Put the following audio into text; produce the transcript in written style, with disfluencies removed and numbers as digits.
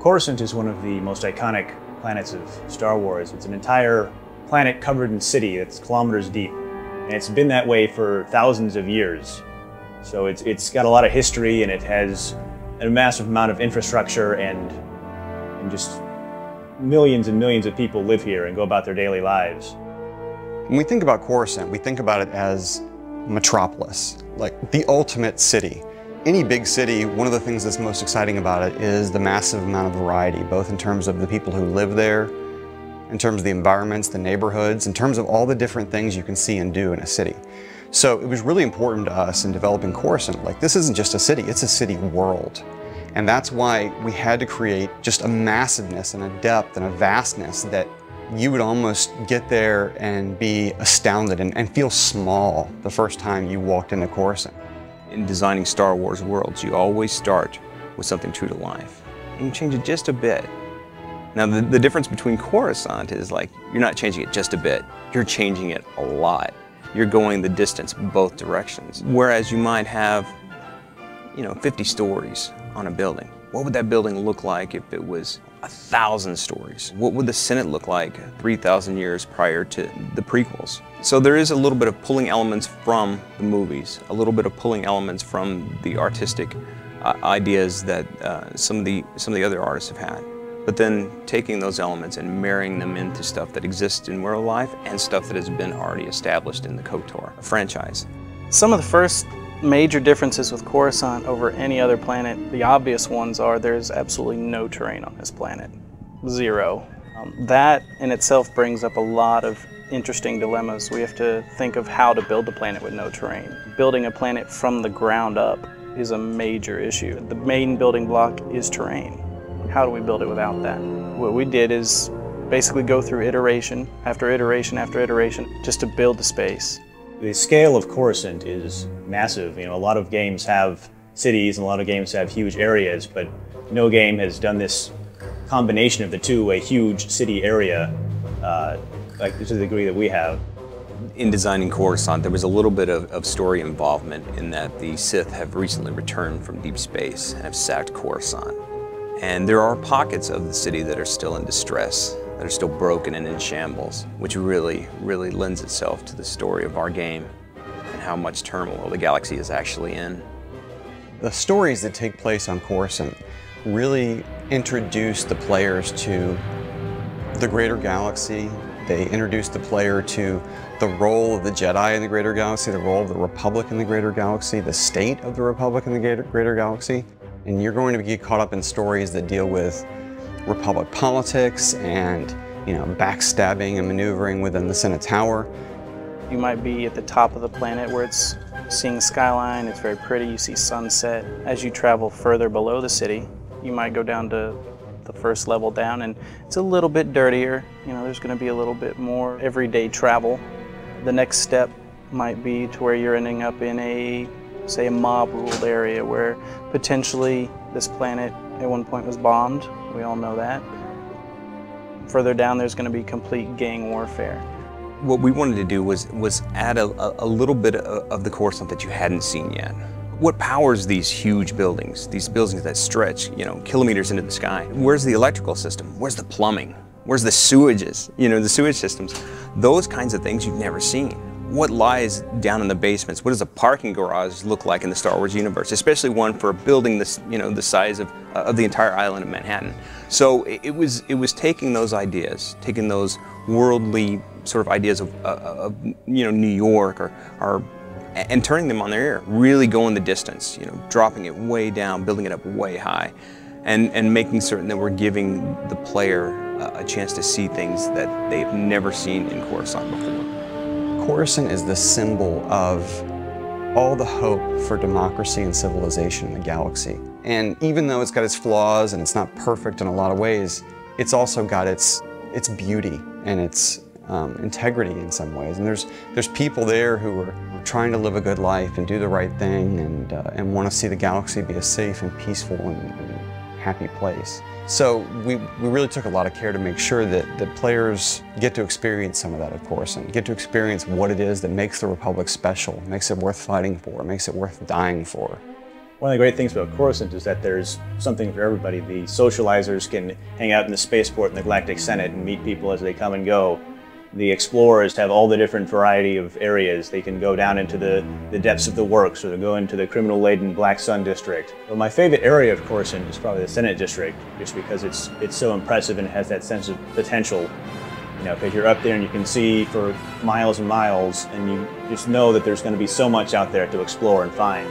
Coruscant is one of the most iconic planets of Star Wars. It's an entire planet covered in city that's kilometers deep. And it's been that way for thousands of years. So it's got a lot of history, and it has a massive amount of infrastructure, and just millions and millions of people live here and go about their daily lives. When we think about Coruscant, we think about it as metropolis, like the ultimate city. Any big city, one of the things that's most exciting about it is the massive amount of variety, both in terms of the people who live there, in terms of the environments, the neighborhoods, in terms of all the different things you can see and do in a city. So it was really important to us in developing Coruscant. Like, this isn't just a city, it's a city world. And that's why we had to create just a massiveness and a depth and a vastness that you would almost get there and be astounded and feel small the first time you walked into Coruscant. In designing Star Wars worlds, you always start with something true to life, and you change it just a bit. Now, the difference between Coruscant is, like, you're not changing it just a bit, you're changing it a lot. You're going the distance both directions. Whereas you might have, 50 stories on a building. What would that building look like if it was 1,000 stories? What would the Senate look like 3,000 years prior to the prequels? So there is a little bit of pulling elements from the movies, a little bit of pulling elements from the artistic ideas that some of the other artists have had. But then taking those elements and marrying them into stuff that exists in real life and stuff that has been already established in the KOTOR franchise. Some of the first major differences with Coruscant over any other planet, the obvious ones are there's absolutely no terrain on this planet. Zero. That in itself brings up a lot of interesting dilemmas. We have to think of how to build a planet with no terrain. Building a planet from the ground up is a major issue. The main building block is terrain. How do we build it without that? What we did is basically go through iteration after iteration after iteration just to build the space. The scale of Coruscant is massive. A lot of games have cities and a lot of games have huge areas, but no game has done this combination of the two, a huge city area, like to the degree that we have. In designing Coruscant, there was a little bit of story involvement in that the Sith have recently returned from deep space and have sacked Coruscant. And there are pockets of the city that are still in distress, that are still broken and in shambles, which really lends itself to the story of our game and how much turmoil the galaxy is actually in. The stories that take place on Coruscant really introduce the players to the greater galaxy. They introduce the player to the role of the Jedi in the greater galaxy, the role of the Republic in the greater galaxy, the state of the Republic in the greater galaxy. And you're going to get caught up in stories that deal with Republic politics and, backstabbing and maneuvering within the Senate Tower. You might be at the top of the planet where it's seeing the skyline, it's very pretty, you see sunset. As you travel further below the city, you might go down to the first level down, and it's a little bit dirtier. There's going to be a little bit more everyday travel. The next step might be to where you're ending up in say a mob-ruled area where potentially this planet at one point was bombed. We all know that. Further down, there's going to be complete gang warfare. What we wanted to do was add a little bit of the Coruscant that you hadn't seen yet. What powers these huge buildings, these buildings that stretch, kilometers into the sky? Where's the electrical system? Where's the plumbing? Where's the sewages? The sewage systems. Those kinds of things you've never seen. What lies down in the basements? What does a parking garage look like in the Star Wars universe? Especially one for a building this, the size of the entire island of Manhattan. So it was taking those ideas, taking those worldly sort of ideas of New York and turning them on their ear, really going the distance, dropping it way down, building it up way high, and making certain that we're giving the player a chance to see things that they've never seen in Coruscant before. Coruscant is the symbol of all the hope for democracy and civilization in the galaxy. And even though it's got its flaws and it's not perfect in a lot of ways, it's also got its beauty and its integrity in some ways. And there's people there who are trying to live a good life and do the right thing and want to see the galaxy be a safe and peaceful and happy place. So we really took a lot of care to make sure that players get to experience some of that at Coruscant, get to experience what it is that makes the Republic special, makes it worth fighting for, makes it worth dying for. One of the great things about Coruscant is that there's something for everybody. The socializers can hang out in the spaceport in the Galactic Senate and meet people as they come and go. The explorers have all the different variety of areas. They can go down into the depths of the works, or they go into the criminal-laden Black Sun district. Well, my favorite area of Coruscant is probably the Senate district, just because it's so impressive and has that sense of potential. You know, because you're up there and you can see for miles and miles, and you just know that there's going to be so much out there to explore and find.